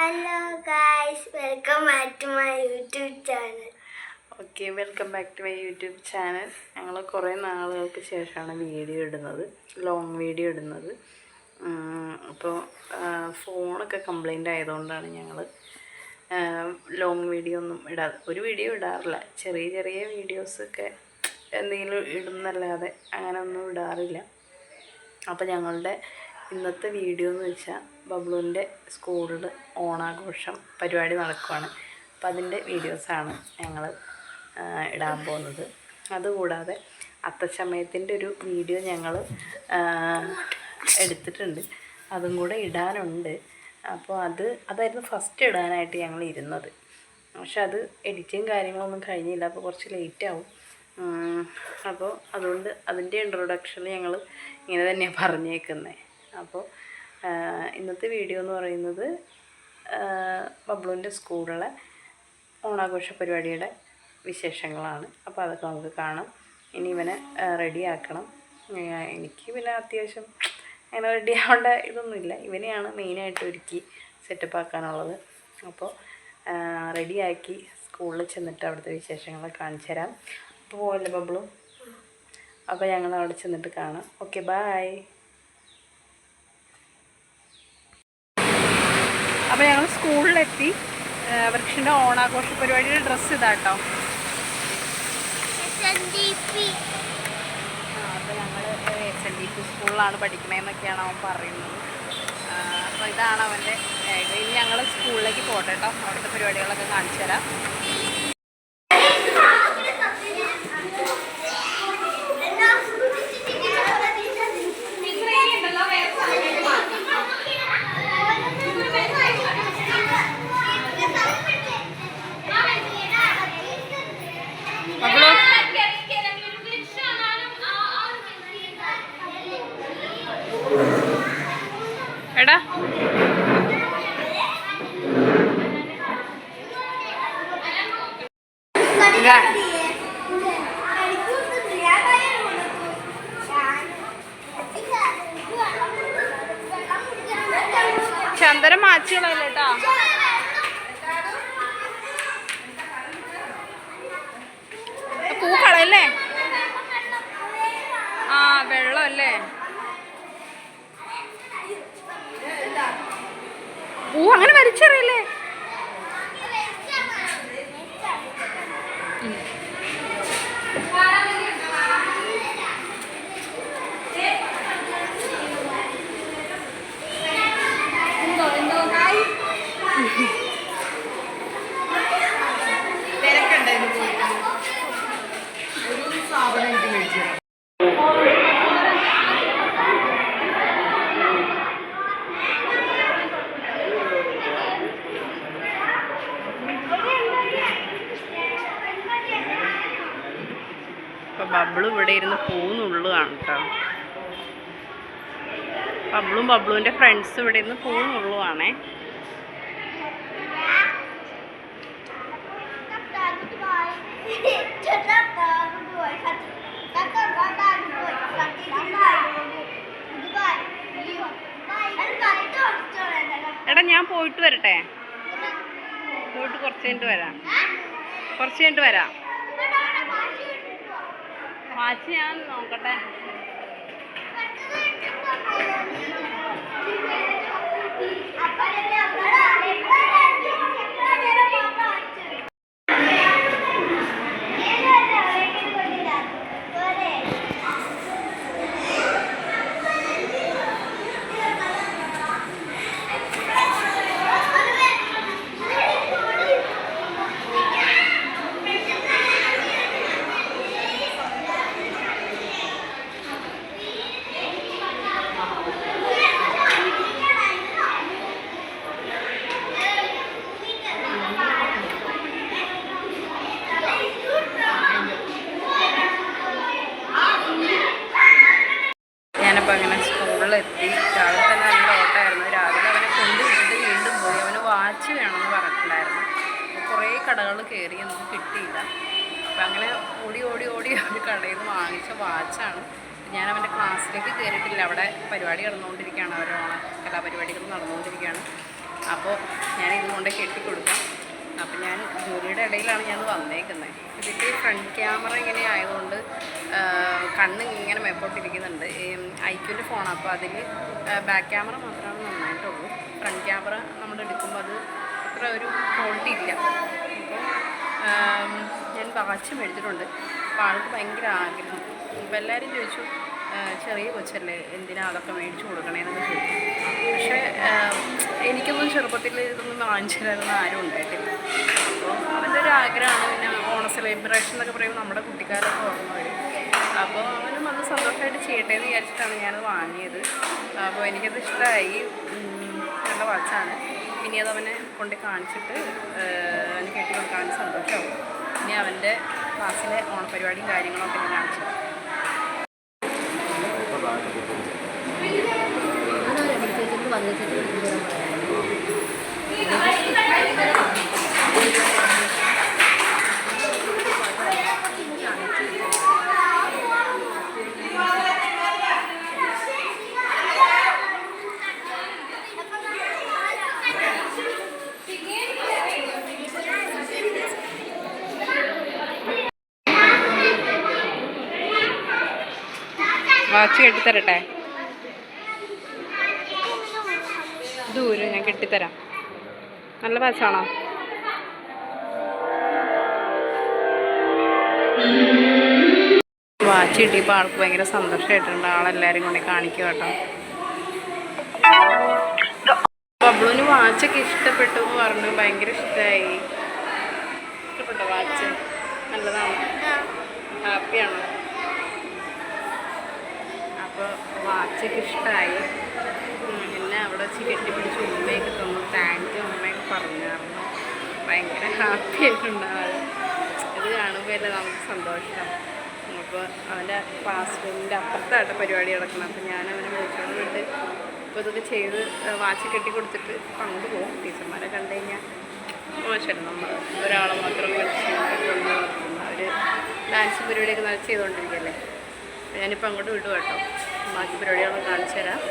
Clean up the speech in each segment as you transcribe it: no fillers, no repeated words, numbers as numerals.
Hello guys, welcome back to my YouTube channel. Okay, welcome back to my YouTube channel. ഞങ്ങൾ കുറേ നാളുകൾക്ക് ശേഷമാണ് video ഇടുന്നത്, long video ഇടുന്നത്. അപ്പോൾ ഫോണൊക്കെ കംപ്ലൈൻ്റ് ആയതുകൊണ്ടാണ് ഞങ്ങൾ ലോങ് വീഡിയോ ഒന്നും ഒരു വീഡിയോ ഇടാറില്ല. ചെറിയ ചെറിയ വീഡിയോസൊക്കെ എന്തെങ്കിലും ഇടുന്നല്ലാതെ അങ്ങനെ ഒന്നും ഇടാറില്ല. അപ്പോൾ ഞങ്ങളുടെ ഇന്നത്തെ വീഡിയോ എന്ന് വെച്ചാൽ ബബ്ലുവിൻ്റെ സ്കൂളിൽ ഓണാഘോഷം പരിപാടി നടക്കുകയാണ്. അപ്പോൾ അതിൻ്റെ വീഡിയോസാണ് ഞങ്ങൾ ഇടാൻ പോകുന്നത്. അതുകൂടാതെ അത്തച്ചമയത്തിൻ്റെ ഒരു വീഡിയോ ഞങ്ങൾ എടുത്തിട്ടുണ്ട്, അതും കൂടെ ഇടാനുണ്ട്. അപ്പോൾ അതായിരുന്നു ഫസ്റ്റ് ഇടാനായിട്ട് ഞങ്ങൾ ഇരുന്നത്. പക്ഷെ അത് എഡിറ്റിങ് കാര്യങ്ങളൊന്നും കഴിഞ്ഞില്ല, അപ്പോൾ കുറച്ച് ലേറ്റാവും. അപ്പോൾ അതുകൊണ്ട് അതിൻ്റെ ഇൻട്രൊഡക്ഷനിൽ ഞങ്ങൾ ഇങ്ങനെ തന്നെയാണ് പറഞ്ഞേക്കുന്നത്. അപ്പോൾ ഇന്നത്തെ വീഡിയോ എന്ന് പറയുന്നത് ബബ്ലുവിൻ്റെ സ്കൂളിലെ ഓണാഘോഷ പരിപാടിയുടെ വിശേഷങ്ങളാണ്. അപ്പോൾ അതൊക്കെ നമുക്ക് കാണാം. ഇനി ഇവനെ റെഡിയാക്കണം. എനിക്ക് പിന്നെ അത്യാവശ്യം അങ്ങനെ റെഡി ആവേണ്ട ഇതൊന്നുമില്ല, ഇവനെയാണ് മെയിനായിട്ട് ഒരുക്കി സെറ്റപ്പ് ആക്കാനുള്ളത്. അപ്പോൾ റെഡിയാക്കി സ്കൂളിൽ ചെന്നിട്ട് അവിടുത്തെ വിശേഷങ്ങളൊക്കെ കാണിച്ചു തരാം. അപ്പോൾ പോകല്ലേ ബബ്ലു? അപ്പോൾ ഞങ്ങൾ അവിടെ ചെന്നിട്ട് കാണാം. Okay, bye. അപ്പോൾ ഞങ്ങൾ സ്കൂളിലെത്തി. വൃക്ഷൻ്റെ ഓണാഘോഷ പരിപാടിയുടെ ഡ്രസ്സ് ഇതാട്ടോ. അപ്പോൾ ഞങ്ങൾ SNDP സ്കൂളിലാണ് പഠിക്കണതെന്നൊക്കെയാണ് അവൻ പറയുന്നത്. അപ്പോൾ ഇതാണ് അവൻ്റെ. ഇനി ഞങ്ങൾ സ്കൂളിലേക്ക് പോട്ടെ കേട്ടോ, അവിടുത്തെ പരിപാടികളൊക്കെ കാണിച്ചു തരാം. എടാ ചന്ദനം മാച്ചുകളല്ലേ കേട്ടോ. പൂക്കളല്ലേ? ആ, വെള്ളമല്ലേ? പൂ അങ്ങനെ വലിച്ചെറിയല്ലേ? തിരക്കുണ്ടായിരുന്നു, പോയിട്ട് ഒരു സാധനം എനിക്ക് മേടിച്ചു. അപ്പോൾ ബബ്ലു ഇവിടെ ഇരുന്ന് പൂന്നുള്ളുകയാണ് കേട്ടോ. ബബ്ലുവിൻ്റെ ഫ്രണ്ട്സ് ഇവിടെ ഇരുന്ന് പൂന്നുള്ളുവാണേ. എടാ, ഞാൻ പോയിട്ട് വരട്ടെ? പോയിട്ട് കുറച്ച് കഴിഞ്ഞിട്ട് വരാം. വാച്ച് ഞാൻ നോക്കട്ടെ. ഞാനപ്പോൾ അങ്ങനെ സ്കൂളിലെത്തി. രാവിലെ തന്നെ നല്ല ഓട്ടമായിരുന്നു. രാവിലെ അവനെ കൊണ്ടുവിട്ടിട്ട് വീണ്ടും പോയി. അവന് വാച്ച് വേണമെന്ന് പറഞ്ഞിട്ടുണ്ടായിരുന്നു. അപ്പോൾ കുറേ കടകൾ കയറി, ഒന്നും കിട്ടിയില്ല. അപ്പം അങ്ങനെ ഓടി ഒരു കടയിൽ നിന്ന് വാങ്ങിച്ച വാച്ചാണ്. ഞാൻ അവൻ്റെ ക്ലാസ്സിലേക്ക് കയറിയിട്ടില്ല, അവിടെ പരിപാടി നടന്നുകൊണ്ടിരിക്കുകയാണ്. അവരുടെ കലാപരിപാടികൾ നടന്നുകൊണ്ടിരിക്കുകയാണ്. അപ്പോൾ ഞാൻ ഇതുകൊണ്ട് കെട്ടിക്കൊടുക്കാം. അപ്പം ഞാൻ ജോലിയുടെ ഇടയിലാണ് ഞാൻ വന്നേക്കുന്നത്. ഇതിൻ്റെ ഫ്രണ്ട് ക്യാമറ ഇങ്ങനെ ആയതുകൊണ്ട് കണ്ണ് ഇങ്ങനെ മേപ്പോട്ടിരിക്കുന്നുണ്ട്. ഐക്യൂൻ്റെ ഫോണാണ്, അപ്പോൾ അതിൽ ബാക്ക് ക്യാമറ മാത്രമാണ് നന്നായിട്ടുള്ളൂ. ഫ്രണ്ട് ക്യാമറ നമ്മൾ എടുക്കുമ്പോൾ അത് അത്ര ഒരു ക്വാളിറ്റി ഇല്ല. അപ്പോൾ ഞാൻ വാച്ച് മേടിച്ചിട്ടുണ്ട്. അപ്പോൾ ആൾക്ക് ഭയങ്കര ആഗ്രഹം. അപ്പോൾ എല്ലാവരും ചോദിച്ചു, ചെറിയ കൊച്ചല്ലേ എന്തിനാ അതൊക്കെ മേടിച്ചു കൊടുക്കണേന്നൊക്കെ ചോദിച്ചു. പക്ഷേ എനിക്കൊന്നും ചെറുപ്പത്തിൽ ഇതൊന്നും വാങ്ങിച്ചു തരുന്ന ആരും ഉണ്ടായിട്ടില്ല. അപ്പോൾ അവൻ്റെ ഒരു ആഗ്രഹമാണ്. പിന്നെ ഓണ സെലിബ്രേഷൻ എന്നൊക്കെ പറയുമ്പോൾ നമ്മുടെ കുട്ടിക്കാരൊക്കെ ഓർമ്മ വരും. അപ്പോൾ അവനും അത് സന്തോഷമായിട്ട് ചെയ്യട്ടെ എന്ന് വിചാരിച്ചിട്ടാണ് ഞാനത് വാങ്ങിയത്. അപ്പോൾ എനിക്കത് ഇഷ്ടമായി. നല്ല വാച്ചാണ്. ഇനി അത് അവനെ കൊണ്ട് കാണിച്ചിട്ട് അവന് കെട്ടി കൊടുക്കാൻ സന്തോഷമാവും. ഇനി അവൻ്റെ ക്ലാസ്സിലെ ഓണപരിപാടിയും കാര്യങ്ങളൊക്കെ ഞാൻ കാണിച്ചു. വാച്ച് കെട്ടിത്തരട്ടെ? ദൂരം ഞാൻ കെട്ടിത്തരാം. നല്ല വാച്ചാണോ? വാച്ച് കിട്ടിയപ്പോൾ ആൾക്ക് ഭയങ്കര സന്തോഷമായിട്ടുണ്ട്. ആളെല്ലാവരും കൊണ്ട് കാണിക്കുക കേട്ടോ. ബബ്ലുവിന് വാച്ചൊക്കെ ഇഷ്ടപ്പെട്ടു എന്ന് പറഞ്ഞു. ഭയങ്കര ഇഷ്ടമായി. ഇഷ്ടപ്പെട്ടോ വാച്ച്? നല്ലതാണോ? ഹാപ്പിയാണോ? അപ്പോൾ വാച്ചൊക്കെ ഇഷ്ടമായി. എന്നെ അവിടെ വെച്ച് കെട്ടിപ്പിടിച്ച് ഉമ്മയൊക്കെ തന്നു. താങ്ക് യു ഉമ്മയൊക്കെ പറഞ്ഞായിരുന്നു. ഭയങ്കര ഹാപ്പി ആയിട്ടുണ്ടാവും. ഇത് കാണുമ്പോൾ അല്ലേ നമുക്ക് സന്തോഷം. അപ്പോൾ അവൻ്റെ ക്ലാസ് റൂമിൻ്റെ അപ്പുറത്തായിട്ട് പരിപാടി നടക്കണം. അപ്പോൾ ഞാൻ അവനെ വിളിച്ചുകൊണ്ട് വിട്ട് ഇപ്പോൾ ഇതൊക്കെ ചെയ്ത് വാച്ച് കെട്ടി കൊടുത്തിട്ട് കൊണ്ടുപോകും. ടീച്ചർമാരെ കണ്ടു കഴിഞ്ഞാൽ മോശമല്ല. നമ്മൾ ഒരാളെ മാത്രം വിളിച്ച് അവർ ഡാൻസ് പരിപാടിയൊക്കെ നല്ല ചെയ്തുകൊണ്ടിരിക്കുകയല്ലേ. ഞാനിപ്പോൾ അങ്ങോട്ട് വിട്ടു കേട്ടോ. ബാക്കി പരിപാടികളൊക്കെ കാണിച്ചു തരാം.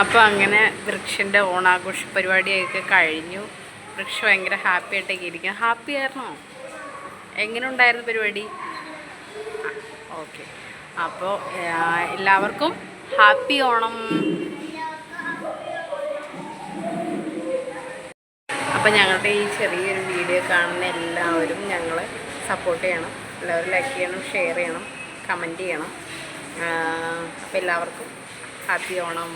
അപ്പോൾ അങ്ങനെ വൃക്ഷൻ്റെ ഓണാഘോഷ പരിപാടിയൊക്കെ കഴിഞ്ഞു. വൃക്ഷ ഭയങ്കര ഹാപ്പി ആയിട്ടൊക്കെ ഇരിക്കും. ഹാപ്പി ആയിരുന്നോ? എങ്ങനെ ഉണ്ടായിരുന്നു പരിപാടി? ഓക്കെ. അപ്പോൾ എല്ലാവർക്കും ഹാപ്പി ഓണം. അപ്പോൾ ഞങ്ങളുടെ ഈ ചെറിയൊരു വീഡിയോ കാണുന്ന എല്ലാവരും ഞങ്ങളെ സപ്പോർട്ട് ചെയ്യണം. എല്ലാവരും ലൈക്ക് ചെയ്യണം, ഷെയർ ചെയ്യണം, കമൻറ്റ് ചെയ്യണം. അപ്പോൾ എല്ലാവർക്കും ഹാപ്പി ഓണം.